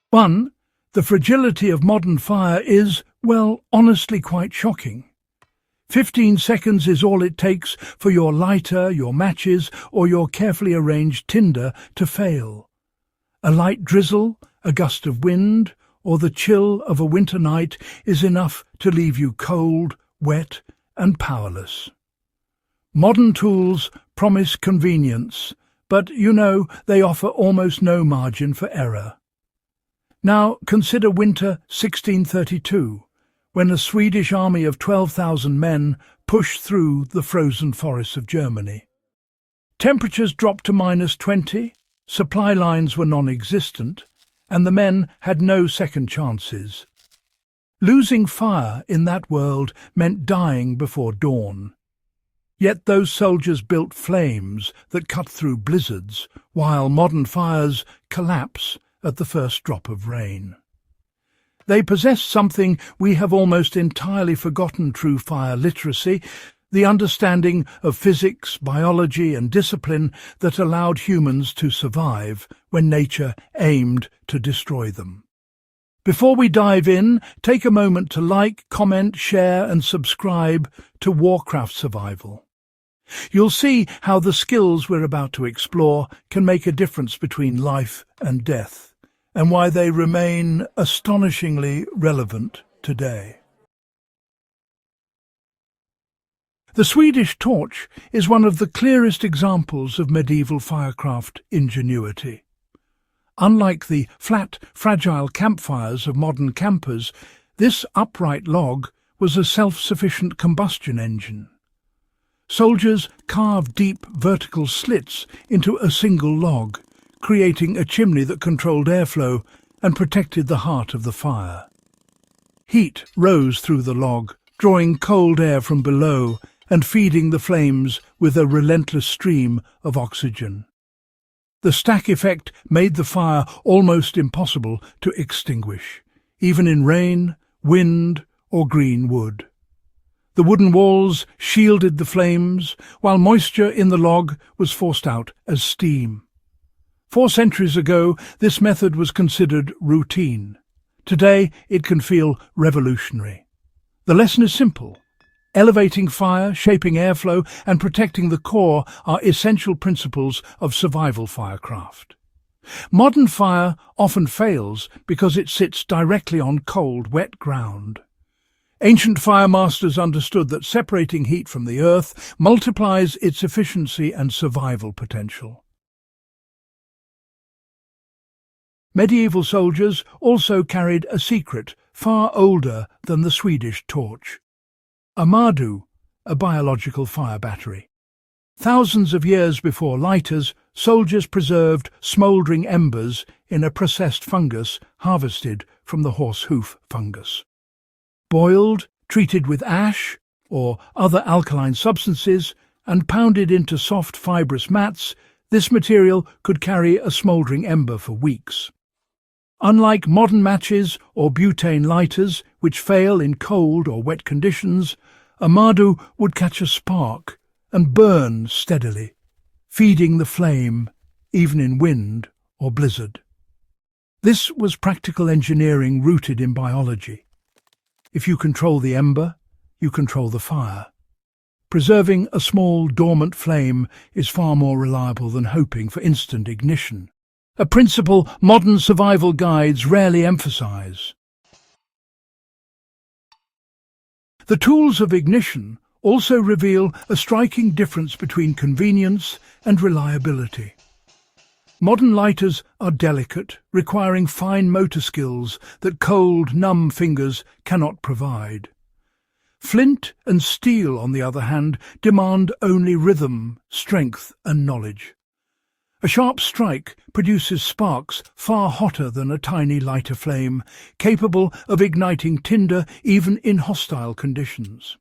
1. The fragility of modern fire is, well, honestly quite shocking. 15 seconds is all it takes for your lighter, your matches, or your carefully arranged tinder to fail. A light drizzle, a gust of wind, or the chill of a winter night is enough to leave you cold, wet, and powerless. Modern tools promise convenience, but, they offer almost no margin for error. Now consider winter 1632, when a Swedish army of 12,000 men pushed through the frozen forests of Germany. Temperatures dropped to -20, supply lines were non-existent, and the men had no second chances. Losing fire in that world meant dying before dawn. Yet those soldiers built flames that cut through blizzards, while modern fires collapse at the first drop of rain. They possessed something we have almost entirely forgotten: true fire literacy, the understanding of physics, biology and discipline that allowed humans to survive when nature aimed to destroy them. Before we dive in, take a moment to like, comment, share and subscribe to Warcraft Survival. You'll see how the skills we're about to explore can make a difference between life and death, and why they remain astonishingly relevant today. The Swedish torch is one of the clearest examples of medieval firecraft ingenuity. Unlike the flat, fragile campfires of modern campers, this upright log was a self-sufficient combustion engine. Soldiers carved deep vertical slits into a single log, creating a chimney that controlled airflow and protected the heart of the fire. Heat rose through the log, drawing cold air from below and feeding the flames with a relentless stream of oxygen. The stack effect made the fire almost impossible to extinguish, even in rain, wind, or green wood. The wooden walls shielded the flames, while moisture in the log was forced out as steam. 4 centuries ago, this method was considered routine. Today, it can feel revolutionary. The lesson is simple. Elevating fire, shaping airflow, and protecting the core are essential principles of survival firecraft. Modern fire often fails because it sits directly on cold, wet ground. Ancient fire masters understood that separating heat from the earth multiplies its efficiency and survival potential. Medieval soldiers also carried a secret far older than the Swedish torch. Amadu, a biological fire battery. Thousands of years before lighters, soldiers preserved smouldering embers in a processed fungus harvested from the horsehoof fungus. Boiled, treated with ash or other alkaline substances, and pounded into soft fibrous mats, this material could carry a smouldering ember for weeks. Unlike modern matches or butane lighters, which fail in cold or wet conditions, Amadu would catch a spark and burn steadily, feeding the flame even in wind or blizzard. This was practical engineering rooted in biology. If you control the ember, you control the fire. Preserving a small, dormant flame is far more reliable than hoping for instant ignition, a principle modern survival guides rarely emphasize. The tools of ignition also reveal a striking difference between convenience and reliability. Modern lighters are delicate, requiring fine motor skills that cold, numb fingers cannot provide. Flint and steel, on the other hand, demand only rhythm, strength and knowledge. A sharp strike produces sparks far hotter than a tiny lighter flame, capable of igniting tinder even in hostile conditions.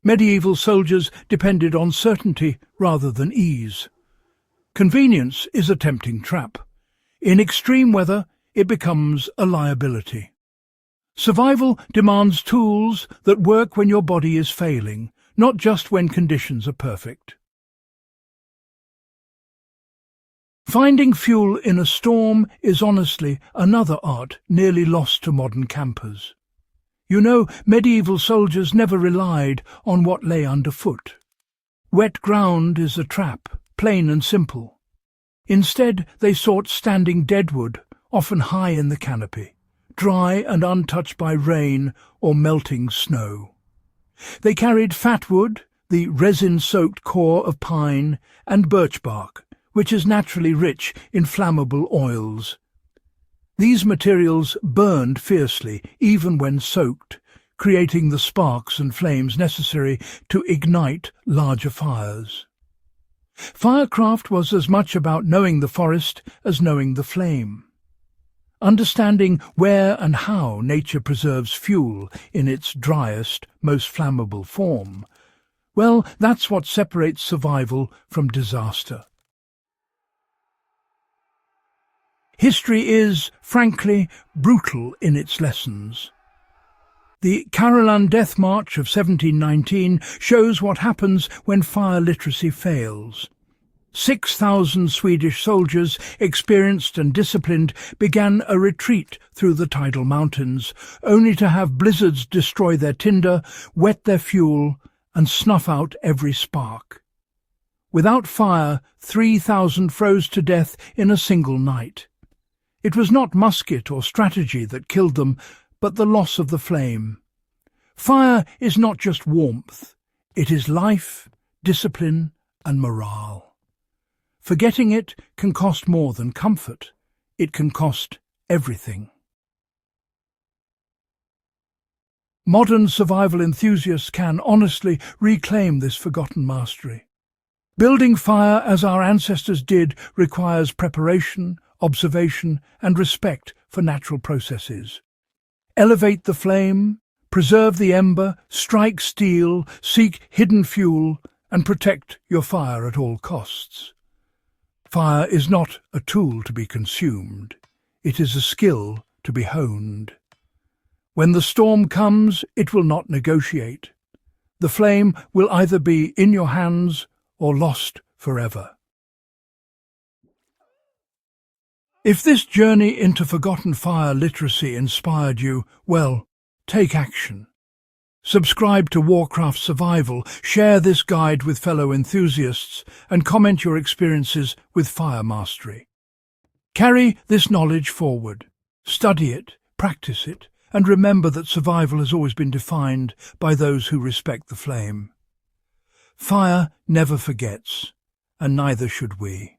Medieval soldiers depended on certainty rather than ease. Convenience is a tempting trap. In extreme weather, it becomes a liability. Survival demands tools that work when your body is failing, not just when conditions are perfect. Finding fuel in a storm is honestly another art nearly lost to modern campers. You know, medieval soldiers never relied on what lay underfoot. Wet ground is a trap, plain and simple. Instead, they sought standing deadwood, often high in the canopy, dry and untouched by rain or melting snow. They carried fat wood, the resin-soaked core of pine, and birch bark, which is naturally rich in flammable oils. These materials burned fiercely, even when soaked, creating the sparks and flames necessary to ignite larger fires. Firecraft was as much about knowing the forest as knowing the flame. Understanding where and how nature preserves fuel in its driest, most flammable form, well, that's what separates survival from disaster. History is, frankly, brutal in its lessons. The Carolan Death March of 1719 shows what happens when fire literacy fails. 6,000 Swedish soldiers, experienced and disciplined, began a retreat through the tidal mountains, only to have blizzards destroy their tinder, wet their fuel, and snuff out every spark. Without fire, 3,000 froze to death in a single night. It was not musket or strategy that killed them, but the loss of the flame. Fire is not just warmth, it is life, discipline, and morale. Forgetting it can cost more than comfort. It can cost everything. Modern survival enthusiasts can honestly reclaim this forgotten mastery. Building fire as our ancestors did requires preparation, observation, and respect for natural processes. Elevate the flame, preserve the ember, strike steel, seek hidden fuel, and protect your fire at all costs. Fire is not a tool to be consumed. It is a skill to be honed. When the storm comes, it will not negotiate. The flame will either be in your hands or lost forever. If this journey into forgotten fire literacy inspired you, well, take action. Subscribe to Warcraft Survival, share this guide with fellow enthusiasts, and comment your experiences with fire mastery. Carry this knowledge forward. Study it, practice it, and remember that survival has always been defined by those who respect the flame. Fire never forgets, and neither should we.